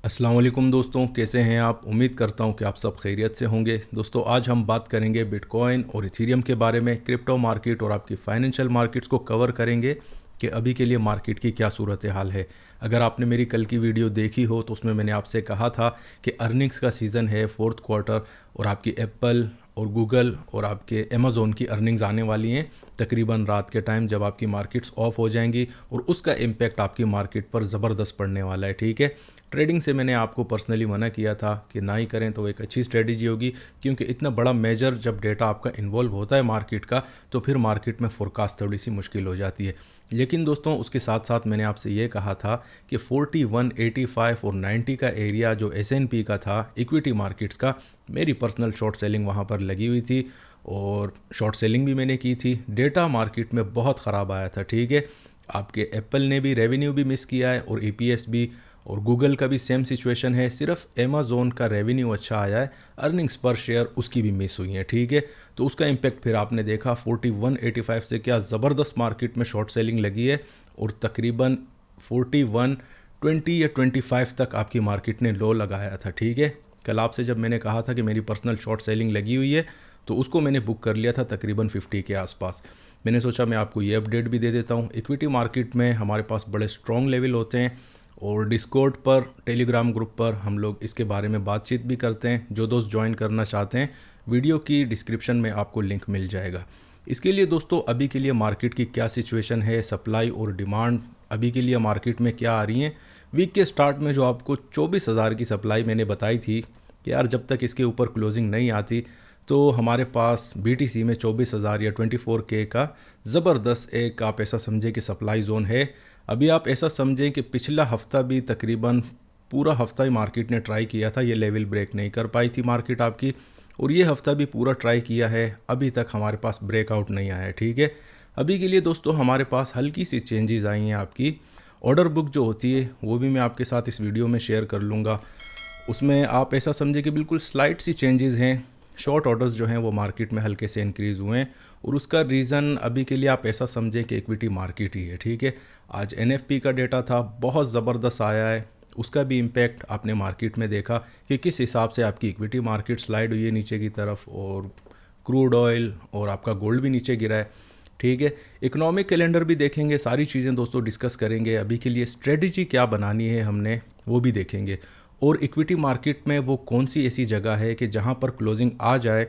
अस्सलाम वालेकुम दोस्तों, कैसे हैं आप। उम्मीद करता हूं कि आप सब खैरियत से होंगे। दोस्तों आज हम बात करेंगे बिटकॉइन और इथेरियम के बारे में, क्रिप्टो मार्केट और आपकी फाइनेंशियल मार्केट्स को कवर करेंगे कि अभी के लिए मार्केट की क्या सूरत हाल है। अगर आपने मेरी कल की वीडियो देखी हो तो उसमें मैंने आपसे कहा था कि अर्निंग्स का सीज़न है, फोर्थ क्वार्टर, और आपकी एप्पल और गूगल और आपके अमेज़ोन की अर्निंग्स आने वाली हैं तकरीबन रात के टाइम, जब आपकी मार्केट्स ऑफ हो जाएंगी और उसका इम्पैक्ट आपकी मार्केट पर ज़बरदस्त पड़ने वाला है। ठीक है, ट्रेडिंग से मैंने आपको पर्सनली मना किया था कि ना ही करें तो एक अच्छी स्ट्रेटजी होगी, क्योंकि इतना बड़ा मेजर जब डेटा आपका इन्वॉल्व होता है मार्केट का तो फिर मार्केट में फोरकास्ट थोड़ी सी मुश्किल हो जाती है। लेकिन दोस्तों उसके साथ साथ मैंने आपसे ये कहा था कि 41, 85 और 90 का एरिया जो S&P का था इक्विटी मार्केट्स का, मेरी पर्सनल शॉर्ट सेलिंग वहाँ पर लगी हुई थी और शॉर्ट सेलिंग भी मैंने की थी। डेटा मार्केट में बहुत ख़राब आया था। ठीक है, आपके एप्पल ने भी रेवेन्यू भी मिस किया है और EPS भी, और गूगल का भी सेम सिचुएशन है। सिर्फ अमेज़ोन का रेवेन्यू अच्छा आया है, अर्निंग्स पर शेयर उसकी भी मिस हुई है। ठीक है, तो उसका इम्पैक्ट फिर आपने देखा 41.85 से क्या ज़बरदस्त मार्केट में शॉर्ट सेलिंग लगी है और तकरीबन 41.20 या 25 तक आपकी मार्केट ने लो लगाया था। ठीक है, कल आपसे जब मैंने कहा था कि मेरी पर्सनल शॉर्ट सेलिंग लगी हुई है तो उसको मैंने बुक कर लिया था तकरीबन 50 के आसपास। मैंने सोचा मैं आपको ये अपडेट भी दे देता हूँ। इक्विटी मार्केट में हमारे पास बड़े स्ट्रॉन्ग लेवल होते हैं और डिस्कॉर्ड पर, टेलीग्राम ग्रुप पर हम लोग इसके बारे में बातचीत भी करते हैं। जो दोस्त ज्वाइन करना चाहते हैं, वीडियो की डिस्क्रिप्शन में आपको लिंक मिल जाएगा। इसके लिए दोस्तों अभी के लिए मार्केट की क्या सिचुएशन है, सप्लाई और डिमांड अभी के लिए मार्केट में क्या आ रही हैं। वीक के स्टार्ट में जो आपको 24,000 की सप्लाई मैंने बताई थी कि यार जब तक इसके ऊपर क्लोजिंग नहीं आती तो हमारे पास BTC में 24,000 या 24K का ज़बरदस्त एक, आप ऐसा समझें कि सप्लाई जोन है। अभी आप ऐसा समझें कि पिछला हफ्ता भी तकरीबन पूरा हफ्ता ही मार्केट ने ट्राई किया था, ये लेवल ब्रेक नहीं कर पाई थी मार्केट आपकी, और ये हफ्ता भी पूरा ट्राई किया है, अभी तक हमारे पास ब्रेकआउट नहीं आया है। ठीक है, अभी के लिए दोस्तों हमारे पास हल्की सी चेंजेस आई हैं। आपकी ऑर्डर बुक जो होती है वो भी मैं आपके साथ इस वीडियो में शेयर कर लूँगा। उसमें आप ऐसा समझें कि बिल्कुल स्लाइट सी चेंजेस हैं। शॉर्ट ऑर्डर्स जो हैं वो मार्केट में हल्के से इंक्रीज़ हुए हैं और उसका रीज़न अभी के लिए आप ऐसा समझें कि इक्विटी मार्केट ही है। ठीक है, आज NFP का डेटा था, बहुत ज़बरदस्त आया है, उसका भी इम्पैक्ट आपने मार्केट में देखा कि किस हिसाब से आपकी इक्विटी मार्केट स्लाइड हुई है नीचे की तरफ, और क्रूड ऑयल और आपका गोल्ड भी नीचे गिरा है। ठीक है, इकोनॉमिक कैलेंडर भी देखेंगे, सारी चीज़ें दोस्तों डिस्कस करेंगे। अभी के लिए स्ट्रेटजी क्या बनानी है हमने वो भी देखेंगे, और इक्विटी मार्केट में वो कौन सी ऐसी जगह है कि जहां पर क्लोजिंग आ जाए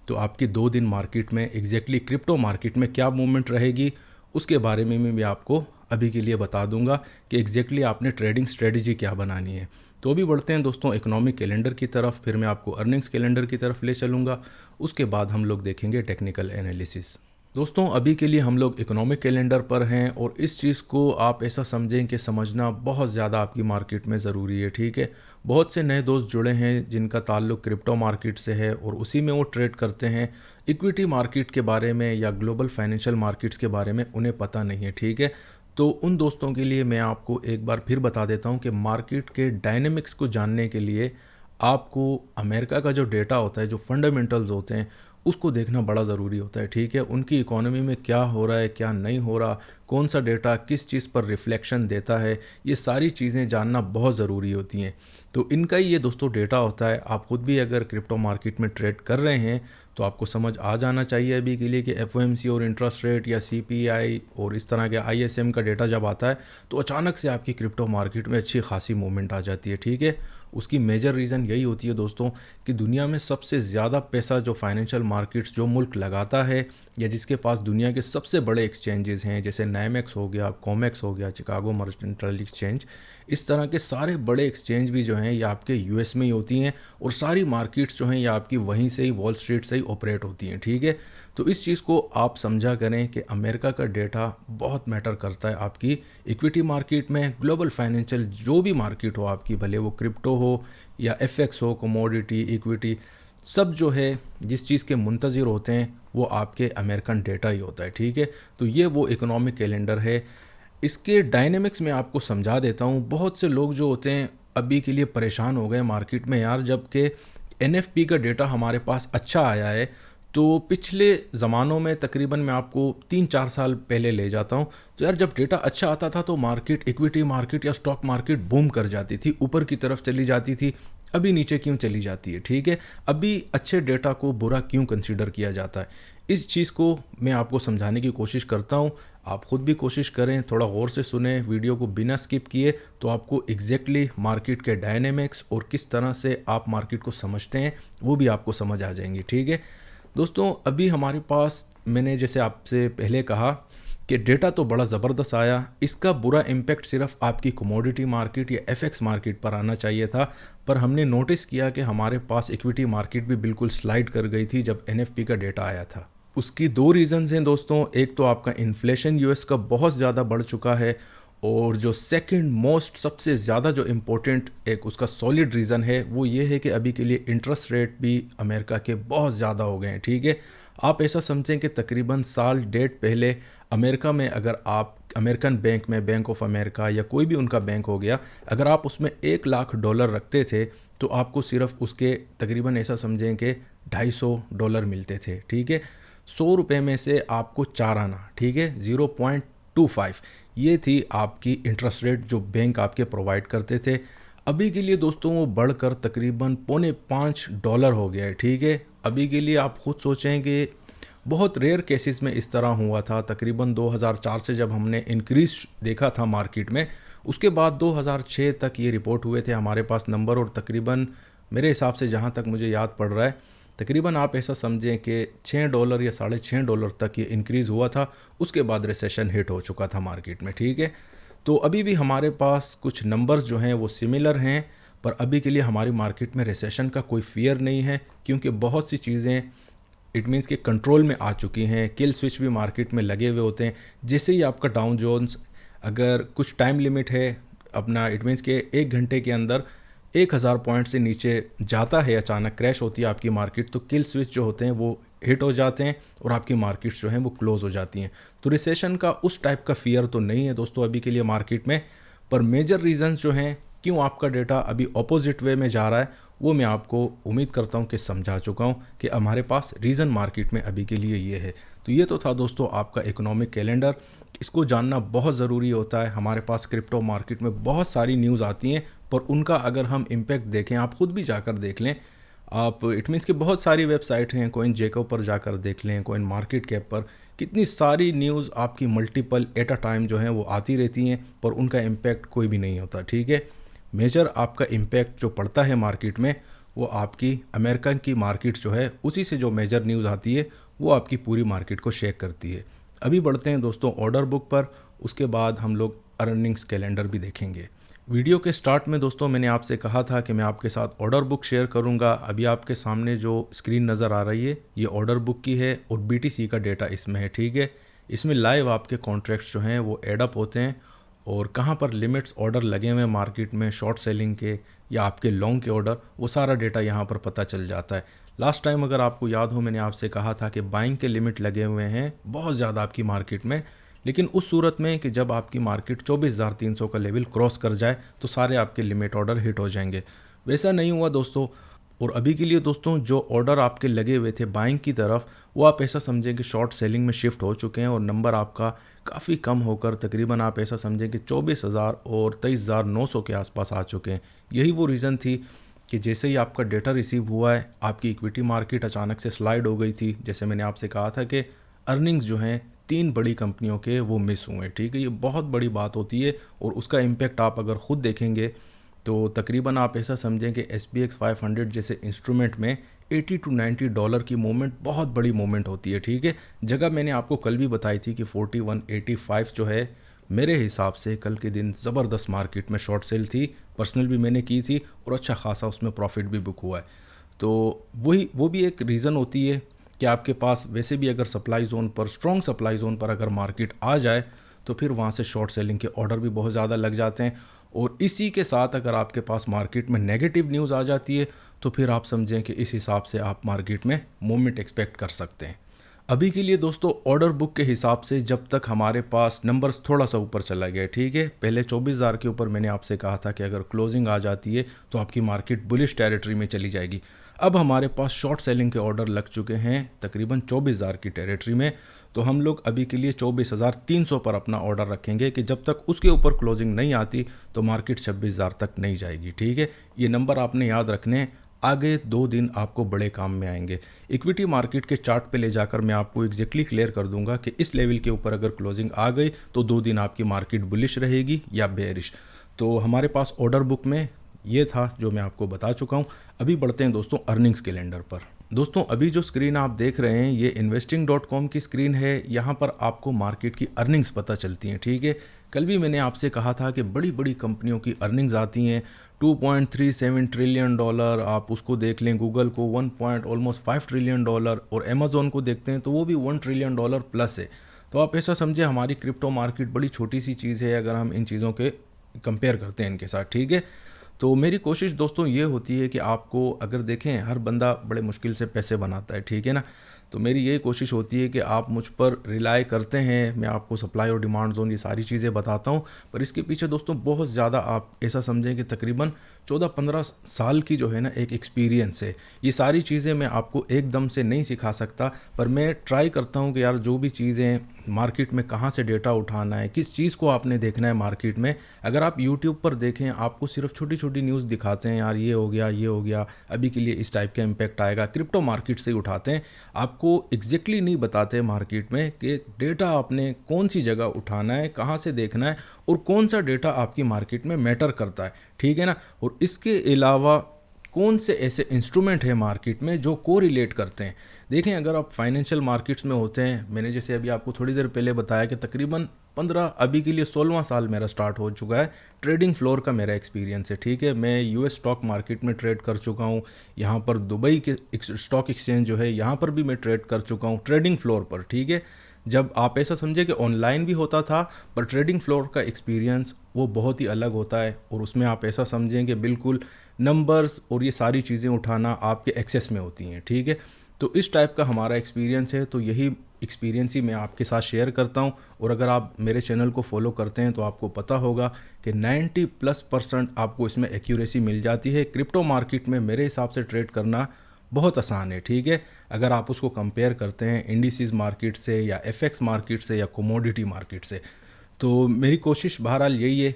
तो आपकी 2 दिन मार्केट में एग्जैक्टली क्रिप्टो मार्केट में क्या मूवमेंट रहेगी, उसके बारे में मैं आपको अभी के लिए बता दूंगा कि एग्जैक्टली आपने ट्रेडिंग स्ट्रेटजी क्या बनानी है। तो अभी बढ़ते हैं दोस्तों इकोनॉमिक कैलेंडर की तरफ, फिर मैं आपको अर्निंग्स कैलेंडर की तरफ ले चलूँगा, उसके बाद हम लोग देखेंगे टेक्निकल एनालिसिस। दोस्तों अभी के लिए हम लोग इकोनॉमिक कैलेंडर पर हैं और इस चीज़ को आप ऐसा समझें कि समझना बहुत ज़्यादा आपकी मार्केट में ज़रूरी है। ठीक है, बहुत से नए दोस्त जुड़े हैं जिनका ताल्लुक क्रिप्टो मार्केट से है और उसी में वो ट्रेड करते हैं। इक्विटी मार्केट के बारे में या ग्लोबल फाइनेंशियल मार्केट्स के बारे में उन्हें पता नहीं है। ठीक है, तो उन दोस्तों के लिए मैं आपको एक बार फिर बता देता हूँ कि मार्केट के डायनेमिक्स को जानने के लिए आपको अमेरिका का जो डेटा होता है, जो फंडामेंटल्स होते हैं, उसको देखना बड़ा ज़रूरी होता है। ठीक है, उनकी इकोनॉमी में क्या हो रहा है, क्या नहीं हो रहा, कौन सा डेटा किस चीज़ पर रिफ्लेक्शन देता है, ये सारी चीज़ें जानना बहुत ज़रूरी होती हैं। तो इनका ही ये दोस्तों डेटा होता है। आप खुद भी अगर क्रिप्टो मार्केट में ट्रेड कर रहे हैं तो आपको समझ आ जाना चाहिए अभी के लिए कि FOMC और इंटरेस्ट रेट या CPI और इस तरह के ISM का डेटा जब आता है तो अचानक से आपकी क्रिप्टो मार्केट में अच्छी खासी मूवमेंट आ जाती है। ठीक है, उसकी मेजर रीज़न यही होती है दोस्तों कि दुनिया में सबसे ज़्यादा पैसा जो फाइनेंशियल मार्केट्स जो मुल्क लगाता है या जिसके पास दुनिया के सबसे बड़े एक्सचेंजेस हैं, जैसे NYMEX हो गया, COMEX हो गया, चिकागो मर्केंटाइल एक्सचेंज, इस तरह के सारे बड़े एक्सचेंज भी जो हैं ये आपके US में ही होती हैं और सारी मार्केट्स जो हैं ये आपकी वहीं से ही, वॉल स्ट्रीट से ही ऑपरेट होती हैं। ठीक है, तो इस चीज़ को आप समझा करें कि अमेरिका का डेटा बहुत मैटर करता है आपकी इक्विटी मार्केट में। ग्लोबल फाइनेंशियल जो भी मार्केट हो आपकी, भले वो क्रिप्टो हो या FX हो, कमोडिटी, इक्विटी, सब जो है जिस चीज़ के मुंतज़िर होते हैं वो आपके अमेरिकन डेटा ही होता है। ठीक है, तो ये वो इकोनॉमिक कैलेंडर है। इसके डायनेमिक्स में आपको समझा देता हूँ। बहुत से लोग जो होते हैं अभी के लिए परेशान हो गए मार्केट में यार, जबकि NFP का डेटा हमारे पास अच्छा आया है तो पिछले ज़मानों में तकरीबन मैं आपको 3-4 साल पहले ले जाता हूँ। तो यार जब डेटा अच्छा आता था तो मार्केट, इक्विटी मार्केट या स्टॉक मार्केट बूम कर जाती थी, ऊपर की तरफ चली जाती थी। अभी नीचे क्यों चली जाती है? ठीक है, अभी अच्छे डेटा को बुरा क्यों कंसीडर किया जाता है? इस चीज़ को मैं आपको समझाने की कोशिश करता हूँ। आप खुद भी कोशिश करें, थोड़ा गौर से सुने वीडियो को बिना स्किप किए, तो आपको एग्जैक्टली मार्केट के डायनेमिक्स और किस तरह से आप मार्केट को समझते हैं वो भी आपको समझ आ जाएंगी। ठीक है दोस्तों, अभी हमारे पास, मैंने जैसे आपसे पहले कहा कि डेटा तो बड़ा ज़बरदस्त आया, इसका बुरा इम्पैक्ट सिर्फ आपकी कमोडिटी मार्केट या एफएक्स मार्केट पर आना चाहिए था, पर हमने नोटिस किया कि हमारे पास इक्विटी मार्केट भी बिल्कुल स्लाइड कर गई थी जब एनएफपी का डेटा आया था। उसकी दो रीज़न्स हैं दोस्तों। एक तो आपका इन्फ्लेशन यूएस का बहुत ज़्यादा बढ़ चुका है, और जो सेकंड मोस्ट, सबसे ज़्यादा जो इम्पोर्टेंट एक उसका सॉलिड रीज़न है वो ये है कि अभी के लिए इंटरेस्ट रेट भी अमेरिका के बहुत ज़्यादा हो गए हैं। ठीक है, आप ऐसा समझें कि तकरीबन साल डेढ़ पहले अमेरिका में, अगर आप अमेरिकन बैंक में, बैंक ऑफ अमेरिका या कोई भी उनका बैंक हो गया, अगर आप उसमें $1 लाख रखते थे तो आपको सिर्फ उसके तकरीबन ऐसा समझें कि $250 मिलते थे। ठीक है, 100 रुपये में से आपको 4 आना, ठीक है, 0.25, ये थी आपकी इंटरेस्ट रेट जो बैंक आपके प्रोवाइड करते थे। अभी के लिए दोस्तों वो बढ़कर तकरीबन $4.25 हो गया है। ठीक है, अभी के लिए आप खुद सोचें कि बहुत रेयर केसेस में इस तरह हुआ था। तकरीबन 2004 से जब हमने इंक्रीज देखा था मार्केट में, उसके बाद 2006 तक ये रिपोर्ट हुए थे हमारे पास नंबर, और तकरीबन मेरे हिसाब से जहाँ तक मुझे याद पड़ रहा है, तकरीबन आप ऐसा समझें कि $6 या $6.5 तक ये इंक्रीज़ हुआ था। उसके बाद रिसेशन हिट हो चुका था मार्केट में। ठीक है, तो अभी भी हमारे पास कुछ नंबर्स जो हैं वो सिमिलर हैं, पर अभी के लिए हमारी मार्केट में रिसेशन का कोई फियर नहीं है, क्योंकि बहुत सी चीज़ें इट मीन्स के कंट्रोल में आ चुकी हैं। किल स्विच भी मार्केट में लगे हुए होते हैं। जैसे ही आपका डाउन जोन्स, अगर कुछ टाइम लिमिट है अपना, इट मीन्स के 1 घंटे के अंदर 1000 पॉइंट से नीचे जाता है, अचानक क्रैश होती है आपकी मार्केट, तो किल स्विच जो होते हैं वो हिट हो जाते हैं और आपकी मार्केट्स जो हैं वो क्लोज हो जाती हैं। तो रिसेशन का उस टाइप का फियर तो नहीं है दोस्तों अभी के लिए मार्केट में। पर मेजर रीजंस जो हैं क्यों आपका डेटा अभी ऑपोजिट वे में जा रहा है, वो मैं आपको उम्मीद करता हूँ कि समझा चुका हूँ कि हमारे पास रीज़न मार्केट में अभी के लिए ये है। तो ये तो था दोस्तों आपका इकोनॉमिक कैलेंडर। इसको जानना बहुत ज़रूरी होता है। हमारे पास क्रिप्टो मार्केट में बहुत सारी न्यूज़ आती हैं, पर उनका अगर हम इम्पैक्ट देखें, आप खुद भी जाकर देख लें, आप इट मीन्स कि बहुत सारी वेबसाइट हैं, कोइन जेको पर जाकर देख लें, कोइन मार्केट कैप पर, कितनी सारी न्यूज़ आपकी मल्टीपल एट अ टाइम जो हैं वो आती रहती हैं, पर उनका इम्पैक्ट कोई भी नहीं होता। ठीक है, मेजर आपका इम्पैक्ट जो पड़ता है मार्केट में वो आपकी अमेरिकन की मार्केट जो है, उसी से जो मेजर न्यूज़ आती है वो आपकी पूरी मार्केट को शेक करती है। अभी बढ़ते हैं दोस्तों ऑर्डर बुक पर, उसके बाद हम लोग अर्निंग्स कैलेंडर भी देखेंगे। वीडियो के स्टार्ट में दोस्तों मैंने आपसे कहा था कि मैं आपके साथ ऑर्डर बुक शेयर करूंगा। अभी आपके सामने जो स्क्रीन नज़र आ रही है ये ऑर्डर बुक की है और BTC का डेटा इसमें है। ठीक है, इसमें लाइव आपके कॉन्ट्रैक्ट्स जो हैं वो एडअप होते हैं, और कहाँ पर लिमिट्स ऑर्डर लगे हुए हैं मार्केट में, शॉर्ट सेलिंग के या आपके लॉन्ग के ऑर्डर, वो सारा डेटा यहाँ पर पता चल जाता है। लास्ट टाइम अगर आपको याद हो, मैंने आपसे कहा था कि बाइंग के लिमिट लगे हुए हैं बहुत ज़्यादा आपकी मार्केट में, लेकिन उस सूरत में कि जब आपकी मार्केट 24,300 का लेवल क्रॉस कर जाए तो सारे आपके लिमिट ऑर्डर हिट हो जाएंगे। वैसा नहीं हुआ दोस्तों, और अभी के लिए दोस्तों जो ऑर्डर आपके लगे हुए थे बाइंग की तरफ, वो आप ऐसा समझें कि शॉर्ट सेलिंग में शिफ्ट हो चुके हैं, और नंबर आपका काफ़ी कम होकर तकरीबन आप ऐसा समझें कि 24,000 और 23,900 के आसपास आ चुके हैं। यही वो रीज़न थी कि जैसे ही आपका डेटा रिसीव हुआ है, आपकी इक्विटी मार्केट अचानक से स्लाइड हो गई थी। जैसे मैंने आपसे कहा था कि अर्निंग्स जो हैं 3 बड़ी कंपनियों के वो मिस हुए। ठीक है, ये बहुत बड़ी बात होती है, और उसका इम्पैक्ट आप अगर ख़ुद देखेंगे तो तकरीबन आप ऐसा समझें कि SPX 500 जैसे इंस्ट्रूमेंट में $80 to $90 की मूवमेंट बहुत बड़ी मूवमेंट होती है। ठीक है, जगह मैंने आपको कल भी बताई थी कि 4185 जो है, मेरे हिसाब से कल के दिन ज़बरदस्त मार्केट में शॉर्ट सेल थी, पर्सनल भी मैंने की थी, और अच्छा खासा उसमें प्रॉफिट भी बुक हुआ है। तो वो भी एक रीज़न होती है कि आपके पास वैसे भी अगर सप्लाई जोन पर, स्ट्रॉन्ग सप्लाई जोन पर अगर मार्केट आ जाए तो फिर वहाँ से शॉर्ट सेलिंग के ऑर्डर भी बहुत ज़्यादा लग जाते हैं, और इसी के साथ अगर आपके पास मार्केट में नेगेटिव न्यूज़ आ जाती है तो फिर आप समझें कि इस हिसाब से आप मार्केट में मूवमेंट एक्सपेक्ट कर सकते हैं। अभी के लिए दोस्तों ऑर्डर बुक के हिसाब से जब तक हमारे पास नंबर्स थोड़ा सा ऊपर चला गया, ठीक है, पहले 24,000 के ऊपर मैंने आपसे कहा था कि अगर क्लोजिंग आ जाती है तो आपकी मार्केट बुलिश टेरिटरी में चली जाएगी। अब हमारे पास शॉर्ट सेलिंग के ऑर्डर लग चुके हैं तकरीबन 24,000 की टेरिटरी में। तो हम लोग अभी के लिए 24,300 पर अपना ऑर्डर रखेंगे कि जब तक उसके ऊपर क्लोजिंग नहीं आती तो मार्केट 26,000 तक नहीं जाएगी। ठीक है, ये नंबर आपने याद रखने हैं, आगे 2 दिन आपको बड़े काम में आएंगे। इक्विटी मार्केट के चार्ट पे ले जाकर मैं आपको एग्जैक्टली क्लियर कर दूंगा कि इस लेवल के ऊपर अगर क्लोजिंग आ गई तो 2 दिन आपकी मार्केट बुलिश रहेगी या बेयरिश। तो हमारे पास ऑर्डर बुक में ये था जो मैं आपको बता चुका हूँ। अभी बढ़ते हैं दोस्तों अर्निंग्स कैलेंडर पर। दोस्तों अभी जो स्क्रीन आप देख रहे हैं ये investing.com की स्क्रीन है। यहाँ पर आपको मार्केट की अर्निंग्स पता चलती हैं। ठीक है, कल भी मैंने आपसे कहा था कि बड़ी बड़ी कंपनियों की अर्निंग्स आती हैं, 2.37 ट्रिलियन डॉलर, आप उसको देख लें। गूगल को 1.5 ट्रिलियन डॉलर और अमेज़ॉन को देखते हैं तो वो भी 1 ट्रिलियन डॉलर प्लस है। तो आप ऐसा समझे हमारी क्रिप्टो मार्केट बड़ी छोटी सी चीज़ है अगर हम इन चीज़ों के कंपेयर करते हैं इनके साथ। ठीक है, तो मेरी कोशिश दोस्तों ये होती है कि आपको अगर देखें हर बंदा बड़े मुश्किल से पैसे बनाता है, ठीक है ना। तो मेरी यही कोशिश होती है कि आप मुझ पर रिलाई करते हैं, मैं आपको सप्लाई और डिमांड जोन ये सारी चीज़ें बताता हूँ, पर इसके पीछे दोस्तों बहुत ज़्यादा आप ऐसा समझें कि तकरीबन 14-15 साल की जो है ना एक एक्सपीरियंस है। ये सारी चीज़ें मैं आपको एकदम से नहीं सिखा सकता, पर मैं ट्राई करता हूँ कि यार जो भी चीज़ें मार्केट में कहाँ से डेटा उठाना है, किस चीज़ को आपने देखना है मार्केट में। अगर आप यूट्यूब पर देखें आपको सिर्फ छोटी छोटी न्यूज़ दिखाते हैं, यार ये हो गया ये हो गया, अभी के लिए इस टाइप का इम्पैक्ट आएगा, क्रिप्टो मार्केट से ही उठाते हैं। आपको एग्जैक्टली नहीं बताते मार्केट में कि डेटा आपने कौन सी जगह उठाना है, कहाँ से देखना है और कौन सा डेटा आपकी मार्केट में मैटर करता है। ठीक है ना, और इसके अलावा कौन से ऐसे इंस्ट्रूमेंट हैं मार्केट में जो को रिलेट करते हैं। देखें अगर आप फाइनेंशियल मार्केट्स में होते हैं, मैंने जैसे अभी आपको थोड़ी देर पहले बताया कि तकरीबन 15 अभी के लिए 16वां साल मेरा स्टार्ट हो चुका है। ट्रेडिंग फ्लोर का मेरा एक्सपीरियंस है। ठीक है, मैं यूएस स्टॉक मार्केट में ट्रेड कर चुका हूँ, यहाँ पर दुबई के स्टॉक एक्सचेंज जो है यहाँ पर भी मैं ट्रेड कर चुका हूँ ट्रेडिंग फ्लोर पर। ठीक है, जब आप ऐसा समझे कि ऑनलाइन भी होता था, पर ट्रेडिंग फ्लोर का एक्सपीरियंस वो बहुत ही अलग होता है और उसमें आप ऐसा समझें कि बिल्कुल नंबर्स और ये सारी चीज़ें उठाना आपके एक्सेस में होती हैं। ठीक है, तो इस टाइप का हमारा एक्सपीरियंस है, तो यही एक्सपीरियंस ही मैं आपके साथ शेयर करता हूं। और अगर आप मेरे चैनल को फॉलो करते हैं तो आपको पता होगा कि 90+% आपको इसमें एक्यूरेसी मिल जाती है। क्रिप्टो मार्केट में मेरे हिसाब से ट्रेड करना बहुत आसान है। ठीक है, अगर आप उसको कंपेयर करते हैं इंडिसेस मार्केट से या एफएक्स मार्केट से या कमोडिटी मार्केट से, तो मेरी कोशिश बहरहाल यही है।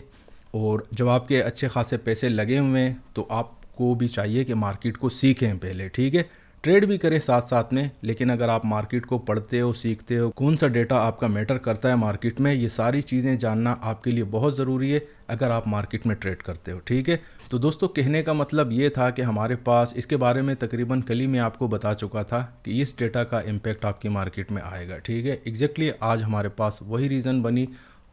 और जब आपके अच्छे खासे पैसे लगे हुए हैं तो आपको भी चाहिए कि मार्केट को सीखें पहले। ठीक है, ट्रेड भी करें साथ साथ में, लेकिन अगर आप मार्केट को पढ़ते हो, सीखते हो, कौन सा डेटा आपका मैटर करता है मार्केट में, ये सारी चीज़ें जानना आपके लिए बहुत ज़रूरी है अगर आप मार्केट में ट्रेड करते हो। ठीक है, तो दोस्तों कहने का मतलब ये था कि हमारे पास इसके बारे में तकरीबन कल ही मैं आपको बता चुका था कि इस डेटा का इम्पैक्ट आपकी मार्केट में आएगा। ठीक है, एग्जैक्टली आज हमारे पास वही रीज़न बनी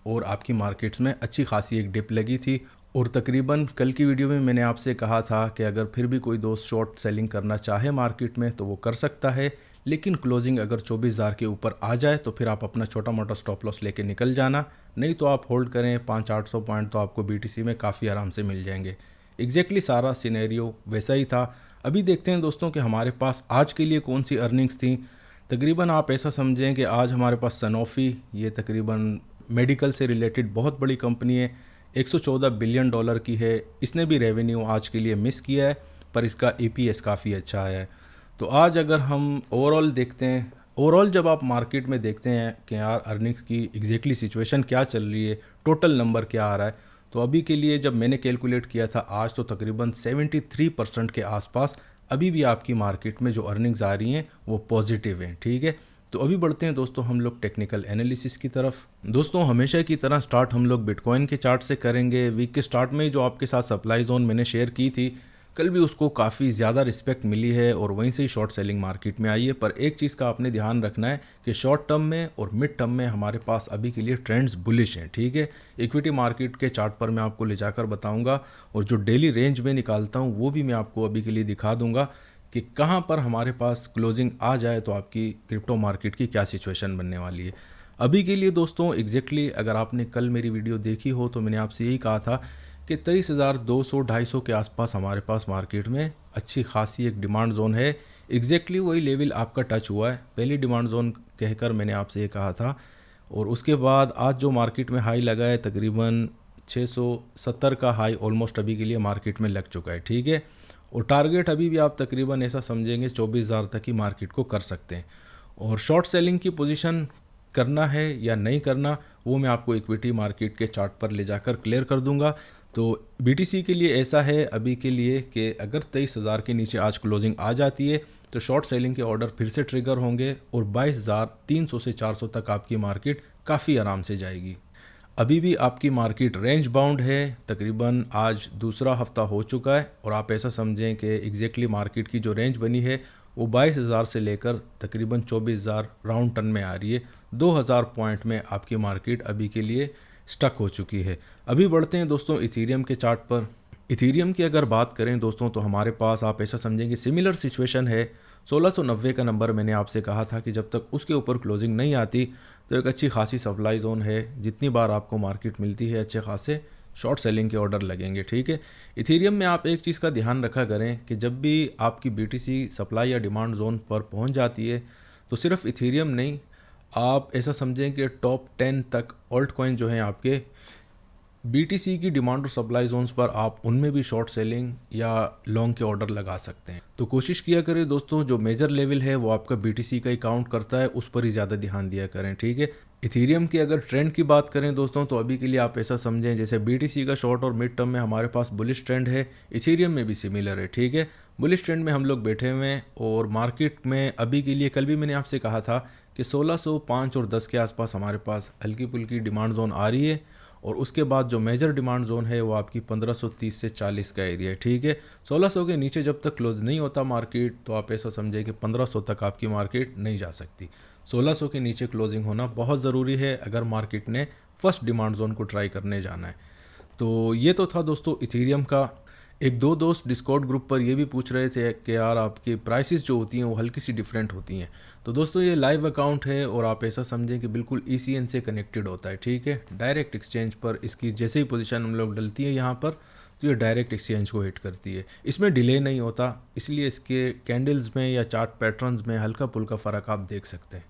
और आपकी मार्केट्स में अच्छी खासी एक डिप लगी थी। और तकरीबन कल की वीडियो में मैंने आपसे कहा था कि अगर फिर भी कोई दोस्त शॉर्ट सेलिंग करना चाहे मार्केट में तो वो कर सकता है, लेकिन क्लोजिंग अगर 24,000 के ऊपर आ जाए तो फिर आप अपना छोटा मोटा स्टॉप लॉस लेके निकल जाना, नहीं तो आप होल्ड करें। 500-800 पॉइंट तो आपको बीटीसी में काफ़ी आराम से मिल जाएंगे। एग्जैक्टली सारा सिनेरियो वैसा ही था। अभी देखते हैं दोस्तों कि हमारे पास आज के लिए कौन सी अर्निंग्स थी। तकरीबन आप ऐसा समझें कि आज हमारे पास सनोफी, ये तकरीबन मेडिकल से रिलेटेड बहुत बड़ी कंपनी है, 114 बिलियन डॉलर की है। इसने भी रेवेन्यू आज के लिए मिस किया है, पर इसका ईपीएस काफ़ी अच्छा है। तो आज अगर हम ओवरऑल देखते हैं, ओवरऑल जब आप मार्केट में देखते हैं कि यार अर्निंग्स की एग्जैक्टली सिचुएशन क्या चल रही है, टोटल नंबर क्या आ रहा है, तो अभी के लिए जब मैंने कैलकुलेट किया था आज तो तकरीबन 73% के आसपास अभी भी आपकी मार्केट में जो अर्निंग्स आ रही हैं वो पॉजिटिव हैं। ठीक है, तो अभी बढ़ते हैं दोस्तों हम लोग टेक्निकल एनालिसिस की तरफ। दोस्तों हमेशा की तरह स्टार्ट हम लोग बिटकॉइन के चार्ट से करेंगे। वीक के स्टार्ट में जो आपके साथ सप्लाई जोन मैंने शेयर की थी, कल भी उसको काफ़ी ज़्यादा रिस्पेक्ट मिली है और वहीं से ही शॉर्ट सेलिंग मार्केट में आई है। पर एक चीज़ का आपने ध्यान रखना है कि शॉर्ट टर्म में और मिड टर्म में हमारे पास अभी के लिए ट्रेंड्स बुलिश हैं। ठीक है, इक्विटी मार्केट के चार्ट पर मैं आपको ले जाकर बताऊँगा और जो डेली रेंज में निकालता हूँ वो भी मैं आपको अभी के लिए दिखा दूँगा कि कहाँ पर हमारे पास क्लोजिंग आ जाए तो आपकी क्रिप्टो मार्केट की क्या सिचुएशन बनने वाली है। अभी के लिए दोस्तों एग्जैक्टली अगर आपने कल मेरी वीडियो देखी हो तो मैंने आपसे यही कहा था कि 23,200-250 के आसपास हमारे पास मार्केट में अच्छी खासी एक डिमांड जोन है। एग्जैक्टली वही लेवल आपका टच हुआ है, पहली डिमांड जोन कहकर मैंने आपसे ये कहा था। और उसके बाद आज जो मार्केट में हाई लगा है तकरीबन 670 का हाई ऑलमोस्ट अभी के लिए मार्केट में लग चुका है। ठीक है, और टारगेट अभी भी आप तकरीबन ऐसा समझेंगे 24,000 तक ही मार्केट को कर सकते हैं। और शॉर्ट सेलिंग की पोजीशन करना है या नहीं करना वो मैं आपको इक्विटी मार्केट के चार्ट पर ले जाकर क्लियर कर दूंगा। तो BTC के लिए ऐसा है अभी के लिए कि अगर 23,000 के नीचे आज क्लोजिंग आ जाती है तो शॉर्ट सेलिंग के ऑर्डर फिर से ट्रिगर होंगे और 22,300 से 400 तक आपकी मार्केट काफ़ी आराम से जाएगी। अभी भी आपकी मार्केट रेंज बाउंड है, तकरीबन आज दूसरा हफ्ता हो चुका है और आप ऐसा समझें कि एग्जैक्टली मार्केट की जो रेंज बनी है वो 22,000 से लेकर तकरीबन 24,000 राउंड टन में आ रही है। 2,000 पॉइंट में आपकी मार्केट अभी के लिए स्टक हो चुकी है। अभी बढ़ते हैं दोस्तों इथीरियम के चार्ट पर। इथीरियम की अगर बात करें दोस्तों तो हमारे पास आप ऐसा समझेंगे सिमिलर सिचुएशन है। 1690 का नंबर मैंने आपसे कहा था कि जब तक उसके ऊपर क्लोजिंग नहीं आती तो एक अच्छी खासी सप्लाई जोन है। जितनी बार आपको मार्केट मिलती है अच्छे खासे शॉर्ट सेलिंग के ऑर्डर लगेंगे, ठीक है। इथीरियम में आप एक चीज़ का ध्यान रखा करें कि जब भी आपकी BTC सप्लाई या डिमांड जोन पर पहुंच जाती है तो सिर्फ इथीरियम नहीं, आप ऐसा समझें कि टॉप 10 तक ऑल्ट कॉइन जो हैं आपके BTC की डिमांड और सप्लाई जोन्स पर आप उनमें भी शॉर्ट सेलिंग या लॉन्ग के ऑर्डर लगा सकते हैं। तो कोशिश किया करें दोस्तों जो मेजर लेवल है वो आपका BTC का ही काउंट करता है, उस पर ही ज़्यादा ध्यान दिया करें, ठीक है। इथीरियम की अगर ट्रेंड की बात करें दोस्तों तो अभी के लिए आप ऐसा समझें जैसे BTC का शॉर्ट और मिड टर्म में हमारे पास बुलिश ट्रेंड है, इथीरियम में भी सिमिलर है, ठीक है। बुलिश ट्रेंड में हम लोग बैठे हुए हैं और मार्केट में अभी के लिए कल भी मैंने आपसे कहा था कि 1605 और 10 के आसपास हमारे पास हल्की फुल्की डिमांड जोन आ रही है और उसके बाद जो मेजर डिमांड जोन है वो आपकी 1530 से 40 का एरिया है, ठीक है। 1600 के नीचे जब तक क्लोज नहीं होता मार्केट तो आप ऐसा समझे कि 1500 तक आपकी मार्केट नहीं जा सकती। 1600 के नीचे क्लोजिंग होना बहुत ज़रूरी है अगर मार्केट ने फर्स्ट डिमांड जोन को ट्राई करने जाना है। तो ये तो था दोस्तों इथीरियम का। एक दो दोस्त डिस्कॉर्ड ग्रुप पर ये भी पूछ रहे थे कि यार आपकी प्राइसेस जो होती हैं वो हल्की सी डिफरेंट होती हैं। तो दोस्तों ये लाइव अकाउंट है और आप ऐसा समझें कि बिल्कुल ECN से कनेक्टेड होता है, ठीक है। डायरेक्ट एक्सचेंज पर इसकी जैसे ही पोजीशन हम लोग डलती है यहाँ पर तो ये डायरेक्ट एक्सचेंज को हिट करती है। इसमें डिले नहीं होता, इसलिए इसके कैंडल्स में या चार्ट पैटर्न्स में हल्का फुल्का फ़र्क आप देख सकते हैं।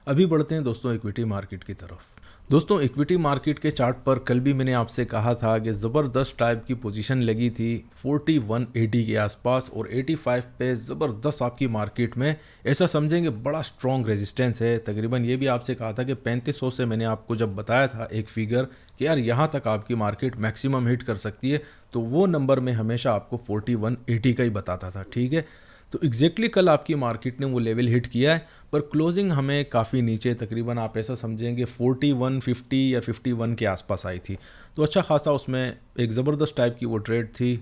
अभी बढ़ते हैं दोस्तों इक्विटी मार्केट की तरफ। दोस्तों इक्विटी मार्केट के चार्ट पर कल भी मैंने आपसे कहा था कि ज़बरदस्त टाइप की पोजीशन लगी थी 4180 के आसपास और 85 पे ज़बरदस्त आपकी मार्केट में ऐसा समझेंगे बड़ा स्ट्रॉन्ग रेजिस्टेंस है। तकरीबन ये भी आपसे कहा था कि 3500 से मैंने आपको जब बताया था एक फिगर कि यार यहाँ तक आपकी मार्केट मैक्सिमम हिट कर सकती है तो वो नंबर में हमेशा आपको 4180 का ही बताता था, ठीक है। तो एग्जैक्टली कल आपकी मार्केट ने वो लेवल हिट किया है पर क्लोजिंग हमें काफ़ी नीचे तकरीबन आप ऐसा समझेंगे 4150 या 51 के आसपास आई थी। तो अच्छा खासा उसमें एक ज़बरदस्त टाइप की वो ट्रेड थी।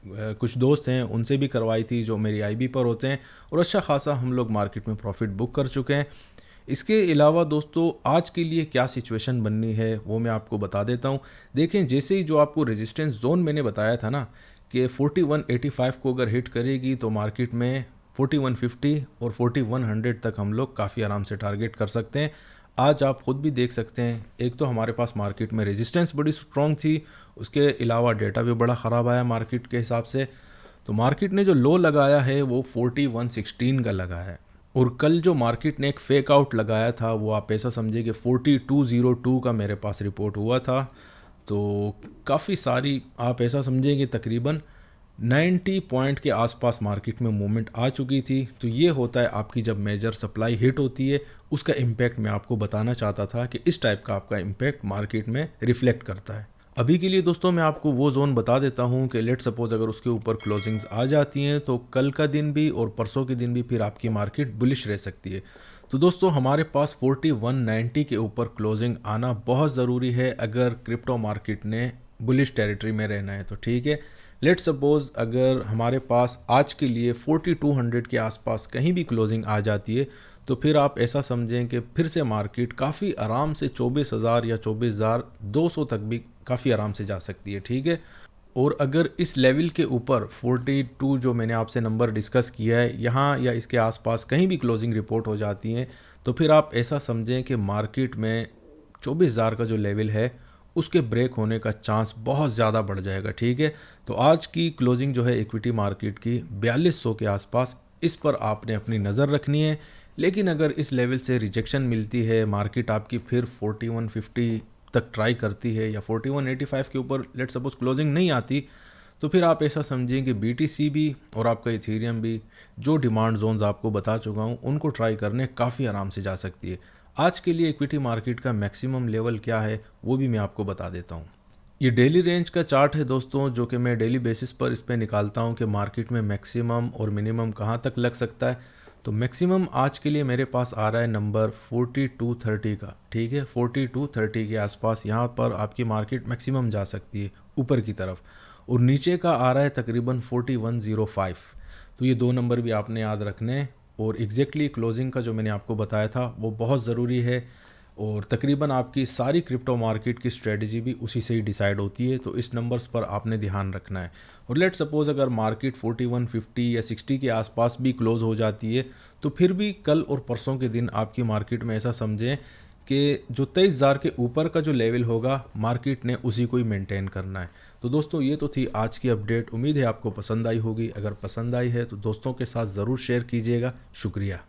कुछ दोस्त हैं उनसे भी करवाई थी जो मेरी IB पर होते हैं और अच्छा खासा हम लोग मार्केट में प्रॉफिट बुक कर चुके हैं। इसके अलावा दोस्तों आज के लिए क्या सिचुएशन बननी है वो मैं आपको बता देता हूँ। देखें जैसे ही जो आपको रेजिस्टेंस जोन मैंने बताया था ना कि 4185 को अगर हिट करेगी तो मार्केट में 4150 और 4100 तक हम लोग काफ़ी आराम से टारगेट कर सकते हैं। आज आप खुद भी देख सकते हैं एक तो हमारे पास मार्केट में रेजिस्टेंस बड़ी स्ट्रॉन्ग थी, उसके अलावा डेटा भी बड़ा ख़राब आया मार्केट के हिसाब से। तो मार्केट ने जो लो लगाया है वो 4116 का लगा है और कल जो मार्केट ने एक फेक आउट लगाया था वो आप ऐसा समझिए कि 4202 का मेरे पास रिपोर्ट हुआ था। तो काफ़ी सारी आप ऐसा समझेंगे तकरीबन 90 पॉइंट के आसपास मार्केट में मूवमेंट आ चुकी थी। तो ये होता है आपकी जब मेजर सप्लाई हिट होती है उसका इम्पैक्ट मैं आपको बताना चाहता था कि इस टाइप का आपका इम्पैक्ट मार्केट में रिफ्लेक्ट करता है। अभी के लिए दोस्तों मैं आपको वो जोन बता देता हूँ कि लेट सपोज अगर उसके ऊपर क्लोजिंग्स आ जाती हैं तो कल का दिन भी और परसों के दिन भी फिर आपकी मार्केट बुलिश रह सकती है। तो दोस्तों हमारे पास 4190 के ऊपर क्लोजिंग आना बहुत ज़रूरी है अगर क्रिप्टो मार्केट ने बुलिश टेरिटरी में रहना है तो, ठीक है। लेट सपोज अगर हमारे पास आज के लिए 4200 के आसपास कहीं भी क्लोजिंग आ जाती है तो फिर आप ऐसा समझें कि फिर से मार्केट काफ़ी आराम से 24,000 या 24,200 तक भी काफ़ी आराम से जा सकती है, ठीक है। और अगर इस लेवल के ऊपर 42 जो मैंने आपसे नंबर डिस्कस किया है यहाँ या इसके आसपास कहीं भी क्लोजिंग रिपोर्ट हो जाती हैं तो फिर आप ऐसा समझें कि मार्केट में 24,000 का जो लेवल है उसके ब्रेक होने का चांस बहुत ज़्यादा बढ़ जाएगा, ठीक है। तो आज की क्लोजिंग जो है इक्विटी मार्केट की 4200 के आसपास, इस पर आपने अपनी नज़र रखनी है। लेकिन अगर इस लेवल से रिजेक्शन मिलती है, मार्केट आपकी फिर 4150 तक ट्राई करती है या 4185 के ऊपर लेट सपोज क्लोजिंग नहीं आती तो फिर आप ऐसा समझें कि BTC भी और आपका इथेरियम भी जो डिमांड जोन्स आपको बता चुका हूँ उनको ट्राई करने काफ़ी आराम से जा सकती है। आज के लिए इक्विटी मार्केट का मैक्सिमम लेवल क्या है वो भी मैं आपको बता देता हूँ। ये डेली रेंज का चार्ट है दोस्तों, जो कि मैं डेली बेसिस पर इस पर निकालता हूँ कि मार्केट में मैक्सिमम और मिनिमम कहाँ तक लग सकता है। तो मैक्सिमम आज के लिए मेरे पास आ रहा है नंबर 4230 का, ठीक है, 4230 के आसपास यहाँ पर आपकी मार्केट मैक्सिमम जा सकती है ऊपर की तरफ, और नीचे का आ रहा है तकरीबन 4105। तो ये दो नंबर भी आपने याद रखने हैं, और एग्जैक्टली क्लोजिंग का जो मैंने आपको बताया था वो बहुत ज़रूरी है, और तकरीबन आपकी सारी क्रिप्टो मार्केट की स्ट्रेटजी भी उसी से ही डिसाइड होती है। तो इस नंबर्स पर आपने ध्यान रखना है। और लेट सपोज़ अगर मार्केट 4150 या 60 के आसपास भी क्लोज़ हो जाती है तो फिर भी कल और परसों के दिन आपकी मार्केट में ऐसा समझें कि जो 23,000 के ऊपर का जो लेवल होगा मार्केट ने उसी को ही मेंटेन करना है। तो दोस्तों ये तो थी आज की अपडेट, उम्मीद है आपको पसंद आई होगी। अगर पसंद आई है तो दोस्तों के साथ ज़रूर शेयर कीजिएगा। शुक्रिया।